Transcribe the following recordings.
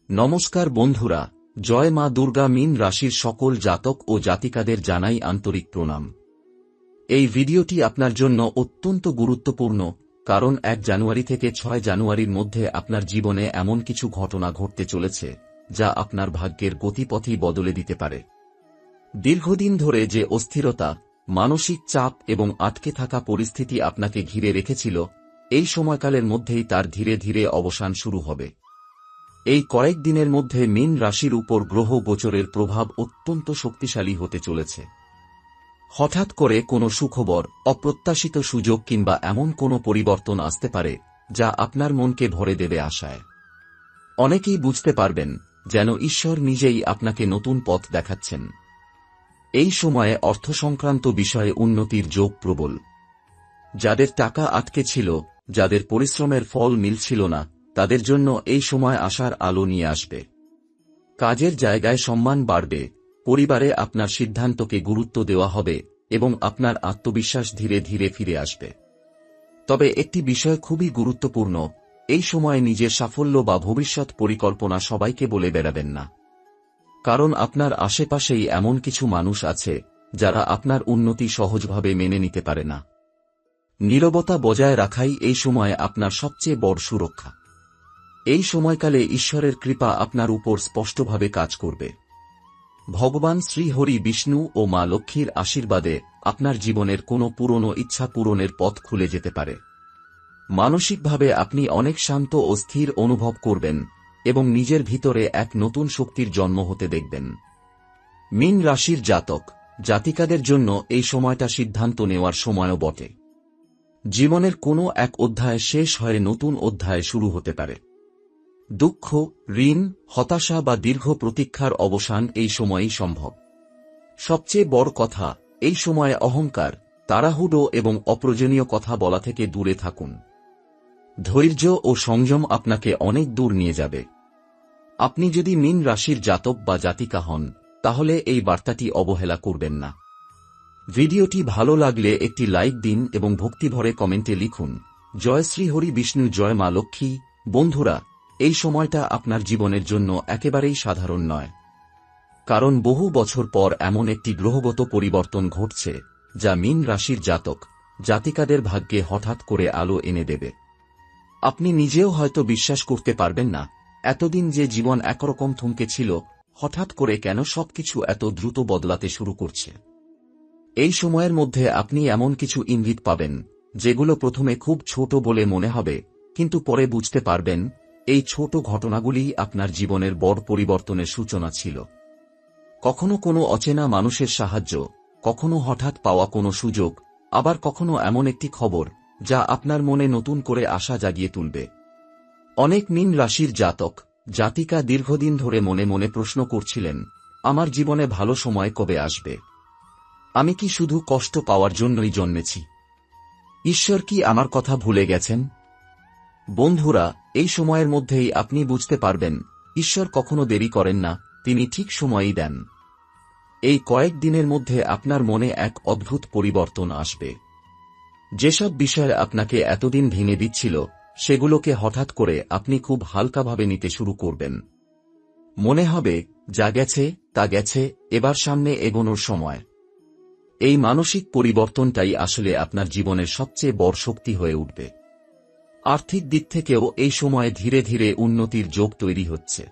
নমস্কার বন্ধুরা, জয় মা দুর্গা। মীন রাশির সকল জাতক ও জাতিকাদের জানাই আন্তরিক প্রণাম। এই ভিডিওটি আপনার জন্য অত্যন্ত গুরুত্বপূর্ণ, কারণ 1 জানুয়ারি থেকে 6 জানুয়ারির মধ্যে আপনার জীবনে এমন কিছু ঘটনা ঘটতে চলেছে যা আপনার ভাগ্যের গতিপথই বদলে দিতে পারে। দীর্ঘদিন ধরে যে অস্থিরতা, মানসিক চাপ এবং আটকে থাকা পরিস্থিতি আপনাকে ঘিরে রেখেছিল, এই সময়কালের মধ্যেই তার ধীরে ধীরে অবসান শুরু হবে। এই কয়েক দিনের মধ্যে মীন রাশির উপর গ্রহ গোচরের প্রভাব অত্যন্ত শক্তিশালী হতে চলেছে। হঠাৎ করে কোনো সুখবর, অপ্রত্যাশিত সুযোগ কিংবা এমন কোনো পরিবর্তন আসতে পারে যা আপনার মনকে ভরে দেবে আশায়। অনেকেই বুঝতে পারবেন যেন ঈশ্বর নিজেই আপনাকে নতুন পথ দেখাচ্ছেন। এই সময়ে অর্থ সংক্রান্ত বিষয়ে উন্নতির যোগ প্রবল। যাদের টাকা আটকে ছিল, যাদের পরিশ্রমের ফল মিলছিল না, তাদের জন্য এই সময় আশার আলো নিয়ে আসবে। কাজের জায়গায় সম্মান বাড়বে, পরিবারে আপনার সিদ্ধান্তকে গুরুত্ব দেওয়া হবে এবং আপনার আত্মবিশ্বাস ধীরে ধীরে ফিরে আসবে। তবে একটি বিষয় খুবই গুরুত্বপূর্ণ, এই সময় নিজের সাফল্য বা ভবিষ্যৎ পরিকল্পনা সবাইকে বলে বেড়াবেন না। কারণ আপনার আশেপাশেই এমন কিছু মানুষ আছে যারা আপনার উন্নতি সহজভাবে মেনে নিতে পারে না। নীরবতা বজায় রাখাই এই সময়ে আপনার সবচেয়ে বড় সুরক্ষা। এই সময়কালে ঈশ্বরের কৃপা আপনার উপর স্পষ্টভাবে কাজ করবে। ভগবান শ্রী হরি বিষ্ণু ও মা লক্ষ্মীর আশীর্বাদে আপনার জীবনের কোনো পুরনো ইচ্ছা পূরণের পথ খুলে যেতে পারে। মানসিকভাবে আপনি অনেক শান্ত ও স্থির অনুভব করবেন এবং নিজের ভিতরে এক নতুন শক্তির জন্ম হতে দেখবেন। মীন রাশির জাতক জাতিকাদের জন্য এই সময়টা সিদ্ধান্ত নেওয়ার সময়ও বটে। জীবনের কোনো এক অধ্যায় শেষ হয়ে নতুন অধ্যায় শুরু হতে পারে। দুঃখ, ঋণ, হতাশা বা দীর্ঘ প্রতীক্ষার অবসান এই সময়েই সম্ভব। সবচেয়ে বড় কথা, এই সময়ে অহংকার, তাড়াহুড়ো এবং অপ্রয়োজনীয় কথা বলা থেকে দূরে থাকুন। ধৈর্য ও সংযম আপনাকে অনেক দূর নিয়ে যাবে। আপনি যদি মীন রাশির জাতক বা জাতিকা হন, তাহলে এই বার্তাটি অবহেলা করবেন না। ভিডিওটি ভালো লাগলে একটি লাইক দিন এবং ভক্তিভরে কমেন্টে লিখুন, জয় শ্রী হরি বিষ্ণু, জয় মা লক্ষ্মী। বন্ধুরা, এই সময়টা আপনার জীবনের জন্য একেবারেই সাধারণ নয়। কারণ বহু বছর পর এমন একটি গ্রহগত পরিবর্তন ঘটছে যা মীন রাশির জাতক জাতিকাদের ভাগ্যে হঠাৎ করে আলো এনে দেবে। আপনি নিজেও হয়তো বিশ্বাস করতে পারবেন না, এতদিন যে জীবন একরকম থমকে ছিল, হঠাৎ করে কেন সবকিছু এত দ্রুত বদলাতে শুরু করছে। এই সময়ের মধ্যে আপনি এমন কিছু ইঙ্গিত পাবেন যেগুলো প্রথমে খুব ছোট বলে মনে হবে, কিন্তু পরে বুঝতে পারবেন এই ছোট ঘটনাগুলিই আপনার জীবনের বড় পরিবর্তনের সূচনা ছিল। কখনো কোনো অচেনা মানুষের সাহায্য, কখনো হঠাৎ পাওয়া কোনো সুযোগ, আবার কখনো এমন একটি খবর যা আপনার মনে নতুন করে আশা জাগিয়ে তুলবে। অনেক মীন রাশির জাতক জাতিকা দীর্ঘদিন ধরে মনে মনে প্রশ্ন করছিলেন, আমার জীবনে ভালো সময় কবে আসবে? আমি কি শুধু কষ্ট পাওয়ার জন্যই জন্মেছি? ঈশ্বর কি আমার কথা ভুলে গেছেন? বন্ধুরা, এই সময়ের মধ্যেই আপনি বুঝতে পারবেন ঈশ্বর কখনো দেরি করেন না, তিনি ঠিক সময়ই দেন। এই কয়েক দিনের মধ্যে আপনার মনে এক অদ্ভুত পরিবর্তন আসবে। যেসব বিষয় আপনাকে এতদিন ভেঙে দিচ্ছিল, সেগুলোকে হঠাৎ করে আপনি খুব হালকাভাবে নিতে শুরু করবেন। মনে হবে যা গেছে তা গেছে, এবার সামনে এগোনোর সময়। এই মানসিক পরিবর্তনটাই আসলে আপনার জীবনের সবচেয়ে বড় শক্তি হয়ে উঠবে। আর্থিক দিক থেকেও এই সময়ে ধীরে ধীরে উন্নতির যোগ তৈরি হচ্ছে।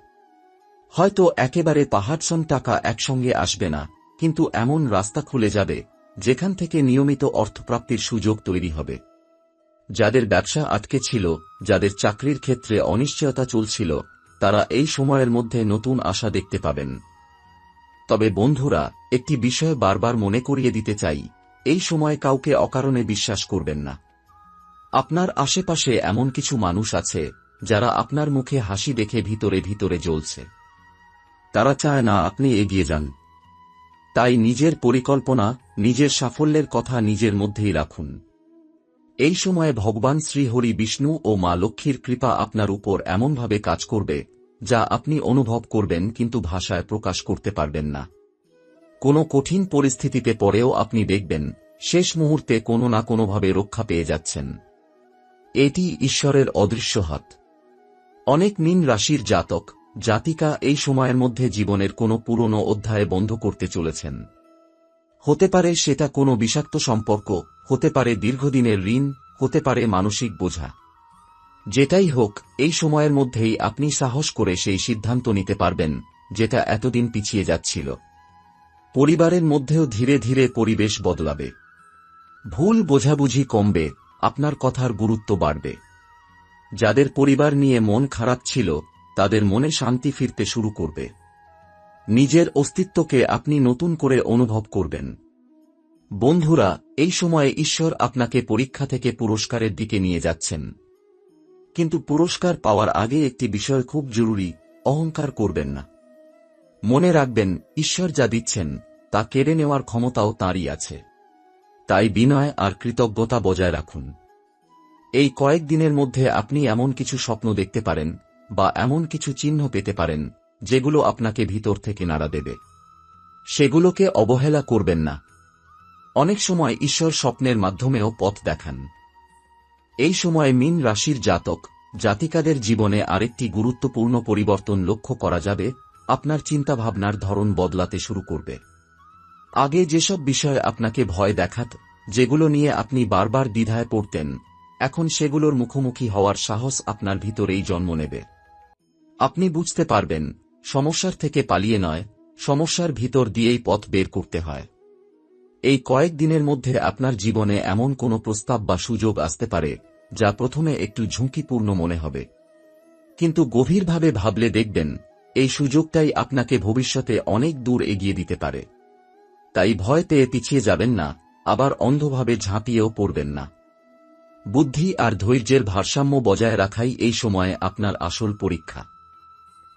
হয়তো একেবারে পাহাড়সম টাকা একসঙ্গে আসবে না, কিন্তু এমন রাস্তা খুলে যাবে যেখান থেকে নিয়মিত অর্থপ্রাপ্তির সুযোগ তৈরি হবে। যাদের ব্যবসা আটকে ছিল, যাদের চাকরির ক্ষেত্রে অনিশ্চয়তা চলছিল, তারা এই সময়ের মধ্যে নতুন আশা দেখতে পাবেন। তবে বন্ধুরা, একটি বিষয় বারবার মনে করিয়ে দিতে চাই, এই সময় কাউকে অকারণে বিশ্বাস করবেন না। আপনার আশেপাশে এমন কিছু মানুষ আছে যারা আপনার মুখে হাসি দেখে ভিতরে ভিতরে জ্বলছে। তারা চায় না আপনি এগিয়ে যান। তাই নিজের পরিকল্পনা, নিজের সাফল্যের কথা নিজের মধ্যেই রাখুন। এই সময়ে ভগবান শ্রী হরি বিষ্ণু ও মা লক্ষ্মীর কৃপা আপনার উপর এমনভাবে কাজ করবে যা আপনি অনুভব করবেন কিন্তু ভাষায় প্রকাশ করতে পারবেন না। কোনো কঠিন পরিস্থিতিতে পরেও আপনি দেখবেন শেষ মুহূর্তে কোনো না কোনোভাবে রক্ষা পেয়ে যাচ্ছেন। এটি ঈশ্বরের অদৃশ্য হাত। অনেক মীন রাশির জাতক জাতিকা এই সময়ের মধ্যে জীবনের কোনো পুরনো অধ্যায় বন্ধ করতে চলেছেন। হতে পারে সেটা কোনো বিষাক্ত সম্পর্ক, হতে পারে দীর্ঘদিনের ঋণ, হতে পারে মানসিক বোঝা। যেটাই হোক, এই সময়ের মধ্যেই আপনি সাহস করে সেই সিদ্ধান্ত নিতে পারবেন যেটা এতদিন পিছিয়ে যাচ্ছিল। পরিবারের মধ্যেও ধীরে ধীরে পরিবেশ বদলাবে। ভুল বোঝাবুঝি কমবে, আপনার কথার গুরুত্ব বাড়বে। যাদের পরিবার নিয়ে মন খারাপ ছিল তাদের মনে শান্তি ফিরতে শুরু করবে। নিজের অস্তিত্বকে আপনি নতুন করে অনুভব করবেন। বন্ধুরা, এই সময়ে ঈশ্বর আপনাকে পরীক্ষা থেকে পুরস্কারের দিকে নিয়ে যাচ্ছেন। কিন্তু পুরস্কার পাওয়ার আগে একটি বিষয় খুব জরুরি, অহংকার করবেন না। মনে রাখবেন, ঈশ্বর যা দিচ্ছেন তা কেড়ে নেওয়ার ক্ষমতাও তাঁরই আছে। তাই বিনয় আর কৃতজ্ঞতা বজায় রাখুন। এই কয়েকদিনের মধ্যে আপনি এমন কিছু স্বপ্ন দেখতে পারেন বা এমন কিছু চিহ্ন পেতে পারেন যেগুলো আপনাকে ভিতর থেকে নাড়া দেবে। সেগুলোকে অবহেলা করবেন না। অনেক সময় ঈশ্বর স্বপ্নের মাধ্যমেও পথ দেখান। এই সময়ে মীন রাশির জাতক জাতিকাদের জীবনে আরেকটি গুরুত্বপূর্ণ পরিবর্তন লক্ষ্য করা যাবে। আপনার চিন্তাভাবনার ধরন বদলাতে শুরু করবে। আগে যেসব বিষয় আপনাকে ভয় দেখাত, যেগুলো নিয়ে আপনি বারবার দ্বিধায় পড়তেন, এখন সেগুলোর মুখোমুখি হওয়ার সাহস আপনার ভিতরেই জন্ম নেবে। আপনি বুঝতে পারবেন, সমস্যার থেকে পালিয়ে নয়, সমস্যার ভিতর দিয়েই পথ বের করতে হয়। এই কয়েকদিনের মধ্যে আপনার জীবনে এমন কোনো প্রস্তাব বা সুযোগ আসতে পারে যা প্রথমে একটু ঝুঁকিপূর্ণ মনে হবে, কিন্তু গভীরভাবে ভাবলে দেখবেন এই সুযোগটাই আপনাকে ভবিষ্যতে অনেক দূর এগিয়ে দিতে পারে। তাই ভয় পেয়ে পিছিয়ে যাবেন না, আবার অন্ধভাবে ঝাঁপিয়েও পড়বেন না। বুদ্ধি আর ধৈর্যের ভারসাম্য বজায় রাখাই এই সময়ে আপনার আসল পরীক্ষা।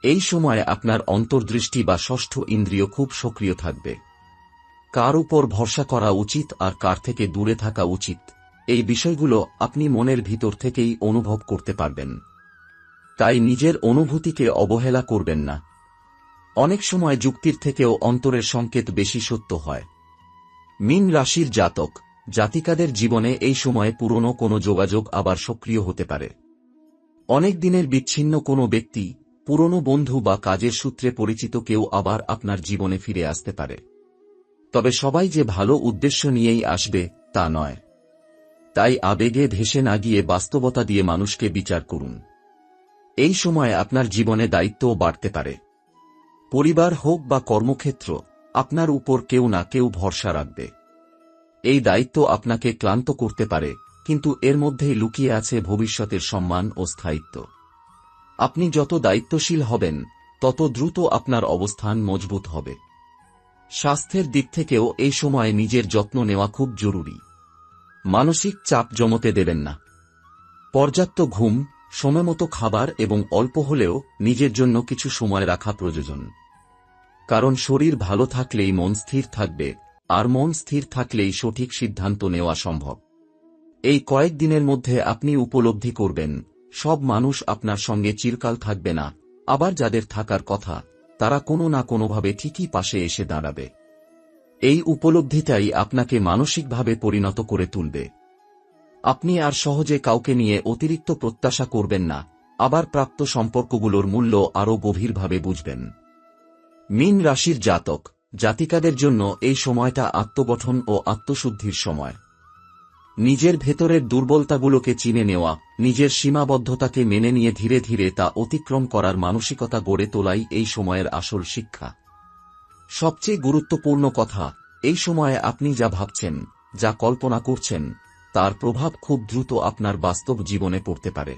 এই সময়ে আপনার অন্তর্দৃষ্টি বা ষষ্ঠ ইন্দ্রিয় খুব সক্রিয় থাকবে। কার উপর ভরসা করা উচিত আর কার থেকে দূরে থাকা উচিত, এই বিষয়গুলো আপনি মনের ভিতর থেকেই অনুভব করতে পারবেন। তাই নিজের অনুভূতিকে অবহেলা করবেন না। অনেক সময় যুক্তির থেকেও অন্তরের সংকেত বেশি সত্য হয়। মীন রাশির জাতক জাতিকাদের জীবনে এই সময়ে পুরনো কোনো যোগাযোগ আবার সক্রিয় হতে পারে। অনেক দিনের বিচ্ছিন্ন কোনো ব্যক্তি, পুরনো বন্ধু বা কাজের সূত্রে পরিচিত কেউ আবার আপনার জীবনে ফিরে আসতে পারে। তবে সবাই যে ভালো উদ্দেশ্য নিয়েই আসবে তা নয়। তাই আবেগে ভেসে না গিয়ে বাস্তবতা দিয়ে মানুষকে বিচার করুন। এই সময়ে আপনার জীবনে দায়িত্বও বাড়তে পারে। পরিবার হোক বা কর্মক্ষেত্র, আপনার উপর কেউ না কেউ ভরসা রাখবে। এই দায়িত্ব আপনাকে ক্লান্ত করতে পারে, কিন্তু এর মধ্যেই লুকিয়ে আছে ভবিষ্যতের সম্মান ও স্থায়িত্ব। আপনি যত দায়িত্বশীল হবেন তত দ্রুত আপনার অবস্থান মজবুত হবে। স্বাস্থ্যের দিক থেকেও এই সময়ে নিজের যত্ন নেওয়া খুব জরুরি। মানসিক চাপ জমতে দেবেন না। পর্যাপ্ত ঘুম, সময়মতো খাবার এবং অল্প হলেও নিজের জন্য কিছু সময় রাখা প্রয়োজন। কারণ শরীর ভালো থাকলেই মন স্থির থাকবে, আর মন স্থির থাকলেই সঠিক সিদ্ধান্ত নেওয়া সম্ভব। এই কয়েকদিনের মধ্যে আপনি উপলব্ধি করবেন, সব মানুষ আপনার সঙ্গে চিরকাল থাকবে না, আবার যাদের থাকার কথা তারা কোনো না কোনোভাবে ঠিকই পাশে এসে দাঁড়াবে। এই উপলব্ধিটাই আপনাকে মানসিকভাবে পরিণত করে তুলবে। আপনি আর সহজে কাউকে নিয়ে অতিরিক্ত প্রত্যাশা করবেন না, আবার প্রাপ্ত সম্পর্কগুলোর মূল্য আরও গভীরভাবে বুঝবেন। মীন রাশির জাতক জাতিকাদের জন্য এই সময়টা আত্মগঠন ও আত্মশুদ্ধির সময়। নিজের ভেতরের দুর্বলতাগুলোকে চিনে নেওয়া, নিজের সীমাবদ্ধতাকে মেনে নিয়ে ধীরে ধীরে তা অতিক্রম করার মানসিকতা গড়ে তোলাই এই সময়ের আসল শিক্ষা। সবচেয়ে গুরুত্বপূর্ণ কথা, এই সময়ে আপনি যা ভাবছেন, যা কল্পনা করছেন, তার প্রভাব খুব দ্রুত আপনার বাস্তব জীবনে পড়তে পারে।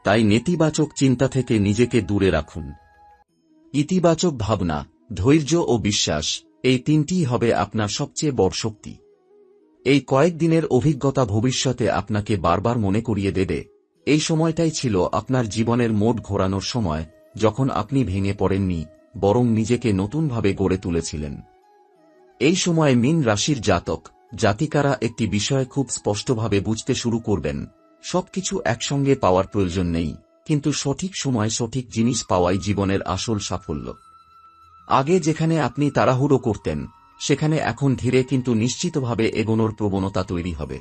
তাই নেতিবাচক চিন্তা থেকে নিজেকে দূরে রাখুন। ইতিবাচক ভাবনা, ধৈর্য ও বিশ্বাস, এই তিনটিই হবে আপনার সবচেয়ে বড় শক্তি। এই কয়েকদিনের অভিজ্ঞতা ভবিষ্যতে আপনাকে বারবার মনে করিয়ে দেবে, এই সময়টাই ছিল আপনার জীবনের মোড় ঘোরানোর সময়, যখন আপনি ভেঙে পড়েননি, বরং নিজেকে নতুনভাবে গড়ে তুলেছিলেন। এই সময় মীন রাশির জাতক জাতিকারা একটি বিষয় খুব স্পষ্টভাবে বুঝতে শুরু করবেন, সবকিছু একসঙ্গে পাওয়ার প্রয়োজন নেই, কিন্তু সঠিক সময় সঠিক জিনিস পাওয়াই জীবনের আসল সাফল্য। আগে যেখানে আপনি তাড়াহুড়ো করতেন, সেখানে এখন ধীরে কিন্তু নিশ্চিতভাবে এগোনোর প্রবণতা তৈরি হবে।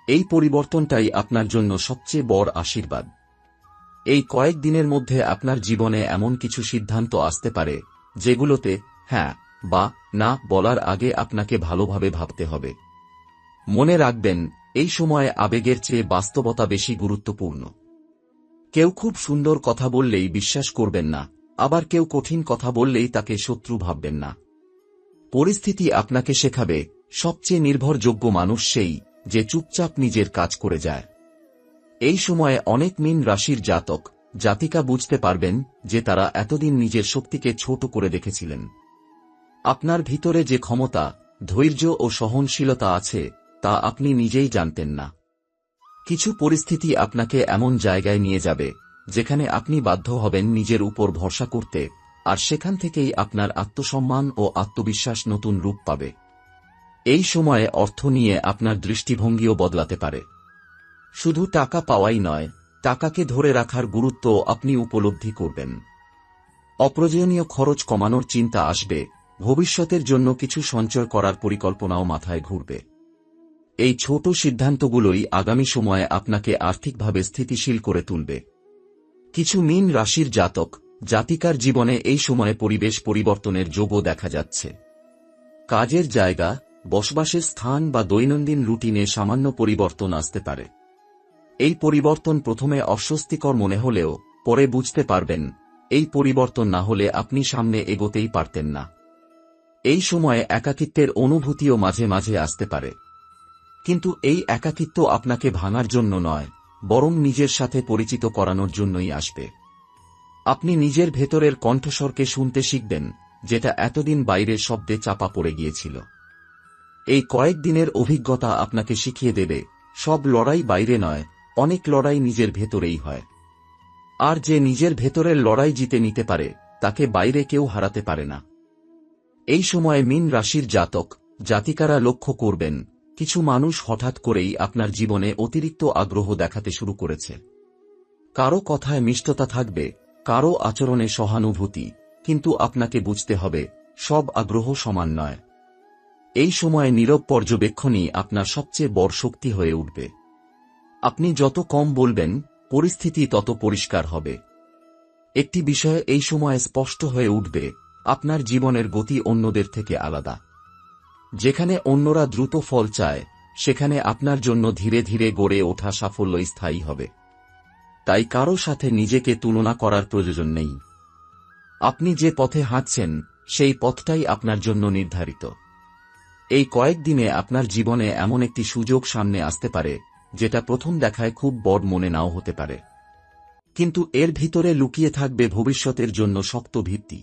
এই পরিবর্তনটাই আপনার জন্য সবচেয়ে বড় আশীর্বাদ। এই কয়েক দিনের মধ্যে আপনার জীবনে এমন কিছু সিদ্ধান্ত আসতে পারে যেগুলোতে হ্যাঁ বা না বলার আগে আপনাকে ভালোভাবে ভাবতে হবে। মনে রাখবেন, এই সময়ে আবেগের চেয়ে বাস্তবতা বেশি গুরুত্বপূর্ণ। কেউ খুব সুন্দর কথা বললেই বিশ্বাস করবেন না, আবার কেউ কঠিন কথা বললেই তাকে শত্রু ভাববেন না। পরিস্থিতি আপনাকে শেখাবে সবচেয়ে নির্ভরযোগ্য মানুষ সেই যে চুপচাপ নিজের কাজ করে যায়। এই সময়ে অনেক মীন রাশির জাতক জাতিকা বুঝতে পারবেন যে তারা এতদিন নিজের শক্তিকে ছোট করে দেখেছিলেন। আপনার ভিতরে যে ক্ষমতা, ধৈর্য ও সহনশীলতা আছে তা আপনি নিজেই জানতেন না। কিছু পরিস্থিতি আপনাকে এমন জায়গায় নিয়ে যাবে যেখানে আপনি বাধ্য হবেন নিজের উপর ভরসা করতে, আর সেখান থেকেই আপনার আত্মসম্মান ও আত্মবিশ্বাস নতুন রূপ পাবে। এই সময়ে অর্থ নিয়ে আপনার দৃষ্টিভঙ্গিও বদলাতে পারে। শুধু টাকা পাওয়াই নয়, টাকাকে ধরে রাখার গুরুত্বও আপনি উপলব্ধি করবেন। অপ্রয়োজনীয় খরচ কমানোর চিন্তা আসবে, ভবিষ্যতের জন্য কিছু সঞ্চয় করার পরিকল্পনাও মাথায় ঘুরবে। এই ছোট সিদ্ধান্তগুলোই আগামী সময়ে আপনাকে আর্থিকভাবে স্থিতিশীল করে তুলবে। কিছু মীন রাশির জাতক জাতিকার জীবনে এই সময়ে পরিবেশ পরিবর্তনের যোগও দেখা যাচ্ছে। কাজের জায়গা, বসবাসের স্থান বা দৈনন্দিন রুটিনে সামান্য পরিবর্তন আসতে পারে। এই পরিবর্তন প্রথমে অস্বস্তিকর মনে হলেও পরে বুঝতে পারবেন এই পরিবর্তন না হলে আপনি সামনে এগোতেই পারতেন না। এই সময়ে একাকিত্বের অনুভূতিও মাঝে মাঝে আসতে পারে, কিন্তু এই একাকিত্ব আপনাকে ভাঙার জন্য নয়, বরং নিজের সাথে পরিচিত করানোর জন্যই আসবে। আপনি নিজের ভেতরের কণ্ঠস্বরকে শুনতে শিখবেন, যেটা এতদিন বাইরের শব্দে চাপা পড়ে গিয়েছিল। এই কয়েক দিনের অভিজ্ঞতা আপনাকে শিখিয়ে দেবে সব লড়াই বাইরে নয়, অনেক লড়াই নিজের ভেতরেই হয়। আর যে নিজের ভেতরের লড়াই জিতে নিতে পারে তাকে বাইরে কেউ হারাতে পারে না। এই সময়ে মীন রাশির জাতক জাতিকারা লক্ষ্য করবেন কিছু মানুষ হঠাৎ করেই আপনার জীবনে অতিরিক্ত আগ্রহ দেখাতে শুরু করেছে। কারো কথায় মিষ্টতা থাকবে, কারো আচরণে সহানুভূতি, কিন্তু আপনাকে বুঝতে হবে সব আগ্রহ সমান নয়। এই সময়ে নীরব পর্যবেক্ষণই আপনার সবচেয়ে বড় শক্তি হয়ে উঠবে। আপনি যত কম বলবেন পরিস্থিতি তত পরিষ্কার হবে। একটি বিষয় এই সময়ে স্পষ্ট হয়ে উঠবে, আপনার জীবনের গতি অন্যদের থেকে আলাদা। যেখানে অন্যরা দ্রুত ফল চায়, সেখানে আপনার জন্য ধীরে ধীরে গড়ে ওঠা সাফল্য স্থায়ী হবে। তাই কারো সাথে নিজেকে তুলনা করার প্রয়োজন নেই। আপনি যে পথে হাঁটছেন সেই পথটাই আপনার জন্য নির্ধারিত। এই কয়েকদিনে আপনার জীবনে এমন একটি সুযোগ সামনে আসতে পারে যেটা প্রথম দেখায় খুব বড় মনে নাও হতে পারে, কিন্তু এর ভিতরে লুকিয়ে থাকবে ভবিষ্যতের জন্য শক্ত ভিত্তি।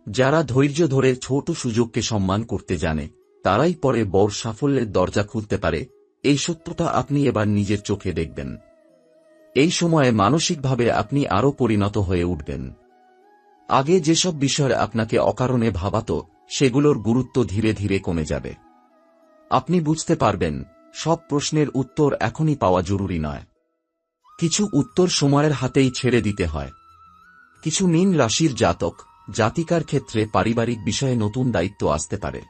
যারা ধৈর্য ধরে ছোট সুযোগকে সম্মান করতে জানে তারাই পরে বড় সাফল্যের দরজা খুলতে পারে। এই সত্যটা আপনি এবার নিজের চোখে দেখবেন। এই সময়ে মানসিকভাবে আপনি আরও পরিণত হয়ে উঠবেন। আগে যেসব বিষয়ে আপনাকে অকারণে ভাবাত সেগুলোর গুরুত্ব ধীরে ধীরে কমে যাবে। আপনি বুঝতে পারবেন সব প্রশ্নের উত্তর এখনই পাওয়া জরুরি নয়। কিছু উত্তর সময়ের হাতেই ছেড়ে দিতে হয়। কিছু মীন রাশির জাতক জাতিকার ক্ষেত্রে পারিবারিক বিষয়ে নতুন দায়িত্ব আসতে পারে।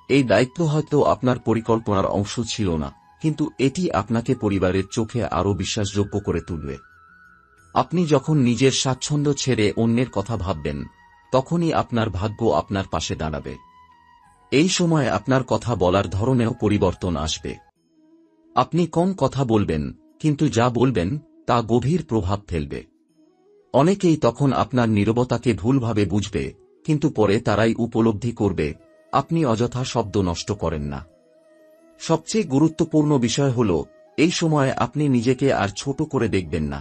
এই দায়িত্ব হয়তো আপনার পরিকল্পনার অংশ ছিল না, কিন্তু এটি আপনাকে পরিবারের চোখে আরও বিশ্বাসযোগ্য করে তুলবে। আপনি যখন নিজের স্বাচ্ছন্দ্য ছেড়ে অন্যের কথা ভাববেন তখনই আপনার ভাগ্য আপনার পাশে দাঁড়াবে। এই সময় আপনার কথা বলার ধরনেও পরিবর্তন আসবে। আপনি কম কথা বলবেন, কিন্তু যা বলবেন তা গভীর প্রভাব ফেলবে। অনেকেই তখন আপনার নীরবতাকে ভুলভাবে বুঝবে, কিন্তু পরে তারাই উপলব্ধি করবে আপনি অযথা শব্দ নষ্ট করেন না। সবচেয়ে গুরুত্বপূর্ণ বিষয় হল এই সময়ে আপনি নিজেকে আর ছোট করে দেখবেন না।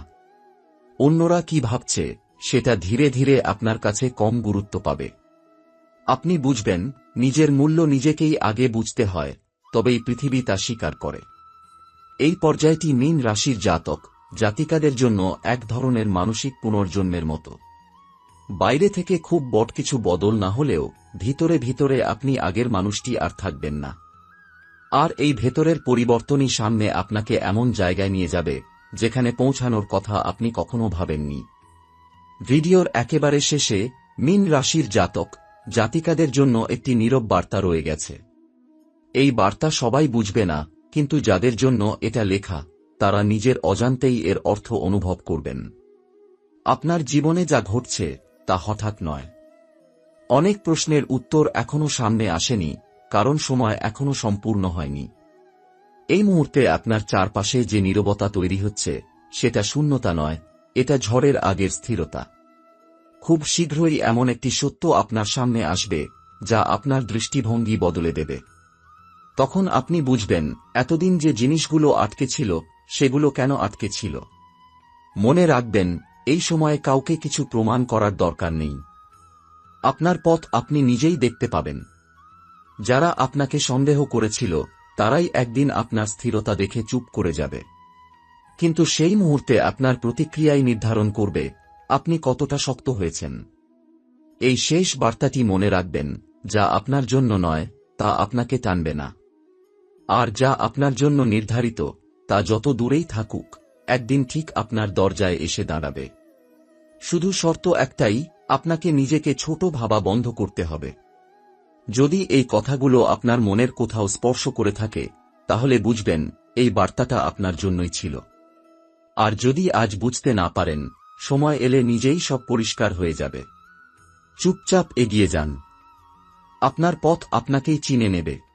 অন্যরা কি ভাবছে সেটা ধীরে ধীরে আপনার কাছে কম গুরুত্ব পাবে। আপনি বুঝবেন নিজের মূল্য নিজেকেই আগে বুঝতে হয়, তবেই পৃথিবী তা স্বীকার করে। এই পর্যায়টি মীন রাশির জাতক জাতিকাদের জন্য এক ধরনের মানসিক পুনর্জন্মের মতো। বাইরে থেকে খুব বড় কিছু বদল না হলেও ভিতরে ভিতরে আপনি আগের মানুষটি আর থাকবেন না। আর এই ভেতরের পরিবর্তনই সামনে আপনাকে এমন জায়গায় নিয়ে যাবে যেখানে পৌঁছানোর কথা আপনি কখনো ভাবেননি। ভিডিওর একেবারে শেষে মীন রাশির জাতক জাতিকাদের জন্য একটি নীরব বার্তা রয়ে গেছে। এই বার্তা সবাই বুঝবে না, কিন্তু যাদের জন্য এটা লেখা তারা নিজের অজান্তেই এর অর্থ অনুভব করবেন। আপনার জীবনে যা ঘটছে তা হঠাৎ নয়। অনেক প্রশ্নের উত্তর এখনো সামনে আসেনি, কারণ সময় এখনো সম্পূর্ণ হয়নি। এই মুহূর্তে আপনার চারপাশে যে নীরবতা তৈরি হচ্ছে সেটা শূন্যতা নয়, এটা ঝড়ের আগের স্থিরতা। খুব শীঘ্রই এমন একটি সত্য আপনার সামনে আসবে যা আপনার দৃষ্টিভঙ্গি বদলে দেবে। তখন আপনি বুঝবেন এতদিন যে জিনিসগুলো আটকে ছিল সেগুলো কেন আটকে ছিল। মনে রাখবেন, এই সময়ে কাউকে কিছু প্রমাণ করার দরকার নেই। আপনার পথ আপনি নিজেই দেখতে পাবেন। যারা আপনাকে সন্দেহ করেছিল তারাই একদিন আপনার স্থিরতা দেখে চুপ করে যাবে। কিন্তু সেই মুহূর্তে আপনার প্রতিক্রিয়াই নির্ধারণ করবে আপনি কতটা শক্ত হয়েছেন। এই শেষ বার্তাটি মনে রাখবেন, যা আপনার জন্য নয় তা আপনাকে টানবে না। আর যা আপনার জন্য নির্ধারিত তা যত দূরেই থাকুক একদিন ঠিক আপনার দরজায় এসে দাঁড়াবে। শুধু শর্ত একটাই, আপনাকে নিজেকে ছোট ভাবা বন্ধ করতে হবে। যদি এই কথাগুলো আপনার মনের কোথাও স্পর্শ করে থাকে তাহলে বুঝবেন এই বার্তাটা আপনার জন্যই ছিল। আর যদি আজ বুঝতে না পারেন, সময় এলে নিজেই সব পরিষ্কার হয়ে যাবে। চুপচাপ এগিয়ে যান। আপনার পথ আপনাকেই চিনে নেবে।